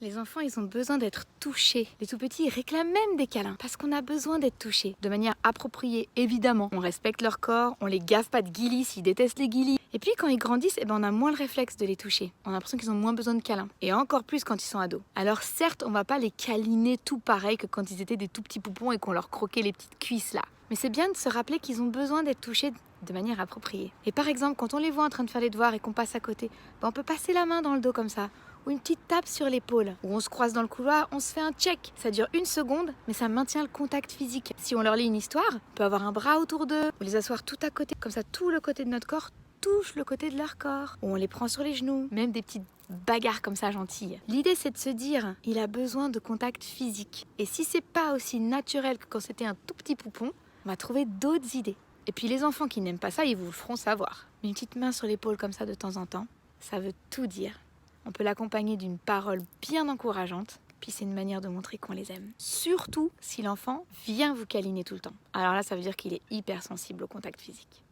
Les enfants, ils ont besoin d'être touchés. Les tout-petits, ils réclament même des câlins parce qu'on a besoin d'être touchés. De manière appropriée, évidemment. On respecte leur corps, on les gaffe pas de guilis s'ils détestent les guilis. Et puis quand ils grandissent, on a moins le réflexe de les toucher. On a l'impression qu'ils ont moins besoin de câlins. Et encore plus quand ils sont ados. Alors certes, on va pas les câliner tout pareil que quand ils étaient des tout petits poupons et qu'on leur croquait les petites cuisses là. Mais c'est bien de se rappeler qu'ils ont besoin d'être touchés de manière appropriée. Et par exemple, quand on les voit en train de faire les devoirs et qu'on passe à côté, on peut passer la main dans le dos comme ça. Ou une petite tape sur l'épaule. Ou on se croise dans le couloir, on se fait un check. Ça dure 1 seconde, mais ça maintient le contact physique. Si on leur lit une histoire, on peut avoir un bras autour d'eux, ou les asseoir tout à côté. Comme ça, tout le côté de notre corps touche le côté de leur corps. Ou on les prend sur les genoux. Même des petites bagarres comme ça gentilles. L'idée, c'est de se dire, il a besoin de contact physique. Et si c'est pas aussi naturel que quand c'était un tout petit poupon, on va trouver d'autres idées. Et puis les enfants qui n'aiment pas ça, ils vous le feront savoir. Une petite main sur l'épaule comme ça de temps en temps, ça veut tout dire. On peut l'accompagner d'une parole bien encourageante, puis c'est une manière de montrer qu'on les aime. Surtout si l'enfant vient vous câliner tout le temps. Alors là, ça veut dire qu'il est hyper sensible au contact physique.